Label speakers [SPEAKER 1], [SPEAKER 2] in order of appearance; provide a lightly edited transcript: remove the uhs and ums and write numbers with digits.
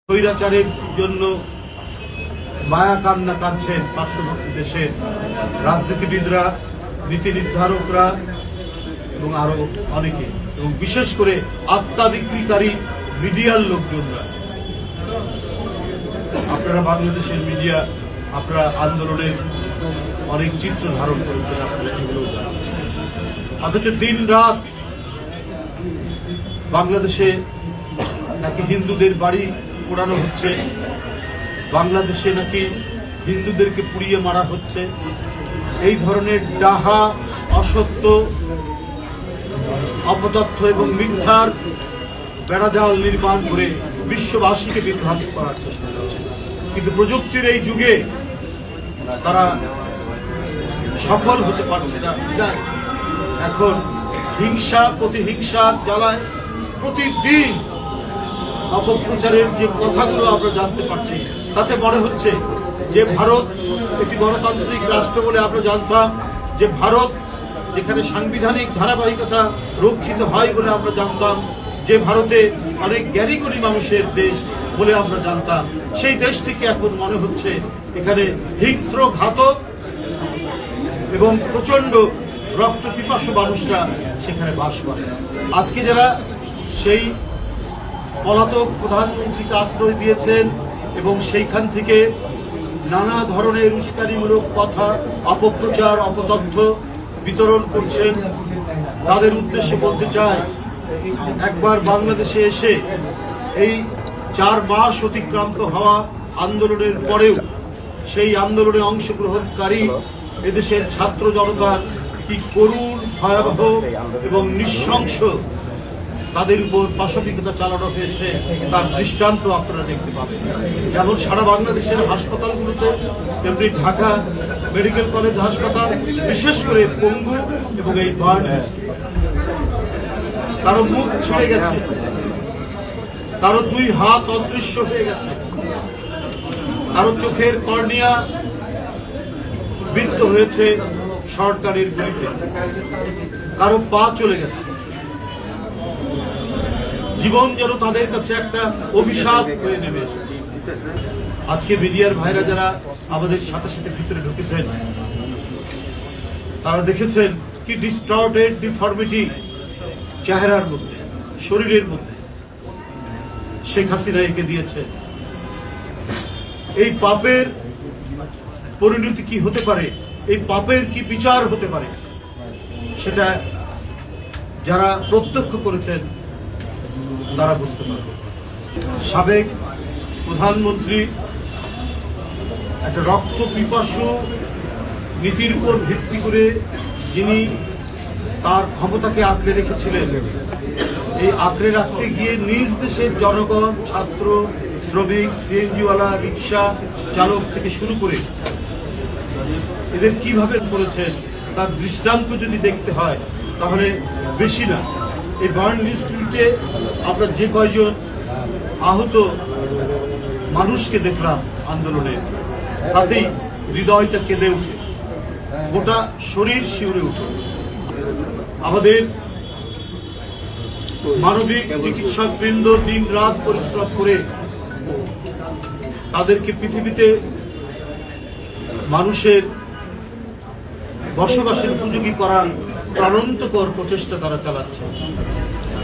[SPEAKER 1] স্বৈরাচারের জন্য মায়া কান্না কাঁদছেন পার্শ্ববর্তী দেশের রাজনীতিবিদরা, নীতি নির্ধারকরা এবং আরো অনেকে, এবং বিশেষ করে আত্মা বিক্রিকারী মিডিয়ার লোকজনরা। আপনারা বাংলাদেশের মিডিয়া, আপনারা আন্দোলনের অনেক চিত্র ধারণ করেছেন, আপনারা এগুলো জানেন। অথচ দিন রাত বাংলাদেশে নাকি হিন্দুদের বাড়ি পোড়ানো হচ্ছে, বাংলাদেশে নাকি হিন্দুদেরকে পুড়িয়ে মারা হচ্ছে। এই ধরনের ডাহা, অসত্য, অপতথ্য এবং মিথ্যার বেড়াজাল নির্মাণ করে বিশ্ববাসীকে বিভ্রান্ত করার চেষ্টা করছে। কিন্তু প্রযুক্তির এই যুগে তারা সফল হতে পারছে না। এখন হিংসা প্রতিহিংসার জ্বালায় প্রতিদিন অপপ্রচারের যে কথাগুলো আমরা জানতে পারছি, তাতে মনে হচ্ছে যে ভারত একটি গণতান্ত্রিক রাষ্ট্র বলে আমরা জানতাম, যে ভারত যেখানে সাংবিধানিক ধারাবাহিকতা রক্ষিত হয় বলে আমরা জানতাম, যে ভারতে অনেক জ্ঞানীগুণী মানুষের দেশ বলে আমরা জানতাম, সেই দেশ থেকে এখন মনে হচ্ছে এখানে হিংস্র, ঘাতক এবং প্রচন্ড রক্ত পিপাসু মানুষরা সেখানে বাস করে। আজকে যারা সেই পলাতক প্রধানমন্ত্রীকে আশ্রয় দিয়েছেন এবং সেইখান থেকে নানা ধরনের উস্কানিমূলক কথা, অপপ্রচার, অপতথ্য বিতরণ করছেন, তাদের উদ্দেশ্যে বলতে চাই, একবার বাংলাদেশে এসে এই 4 মাস অতিক্রান্ত হওয়া আন্দোলনের পরেও সেই আন্দোলনে অংশগ্রহণকারী এদেশের ছাত্র জনতার কি করুণ, ভয়াবহ এবং নৃশংস তাদের উপর পাশবিকতা চালানো হয়েছে তার দৃষ্টান্ত আপনারা দেখতে পাবেন। যেমন সারা বাংলাদেশের হাসপাতালগুলোতে, তেমনি ঢাকা মেডিকেল কলেজ হাসপাতাল, বিশেষ করে পঙ্গু এবং এই বার্ন, কারো মুখ ছিঁড়ে গেছে, কারো 2 হাত অদৃশ্য হয়ে গেছে, কারো চোখের কর্নিয়া বিদ্ধ হয়েছে সরকারের গুলিতে, কারো পা চলে গেছে। জীবন যেন তাদের কাছে একটা অভিশাপ হয়ে নেমে এসেছে। আজকে মিডিয়ার ভাইরা যারা আমাদের সাথে সাথে ভিতরে ঢুকেছেন, তারা দেখেছেন কি ডিস্টর্টেড ডিফর্মিটি চেহারার মধ্যে, শরীরের মধ্যে শেখ হাসিনা এঁকে দিয়েছে। এই পাপের পরিণতি কি হতে পারে, এই পাপের কি বিচার হতে পারে, সেটা যারা প্রত্যক্ষ করেছেন তারা বুঝতে পারবে। সাবেক প্রধানমন্ত্রী একটা রক্ত পিপাসু নীতির উপর ভিত্তি করে যিনি তার ক্ষমতাকে আঁকড়ে রেখেছিলেন, এই আঁকড়ে রাখতে গিয়ে নিজ দেশের জনগণ, ছাত্র, শ্রমিক, সিএনজিওয়ালা, রিক্সা চালক থেকে শুরু করে এদের কিভাবে করেছেন তার দৃষ্টান্ত যদি দেখতে হয় তাহলে বেশি না। এই বার্ন ডিস্ট্রিক্টে আমরা যে কয়জন আহত মানুষকে দেখলাম আন্দোলনে, তাতেই হৃদয়টা কেঁদে উঠে, গোটা শরীর শিউরে উঠে। আমাদের মানবিক চিকিৎসক বৃন্দ দিন রাত পরিশ্রম করে তাদেরকে পৃথিবীতে মানুষের বসবাসের উপযোগী করার প্রাণান্তকর প্রচেষ্টা তারা চালাচ্ছে।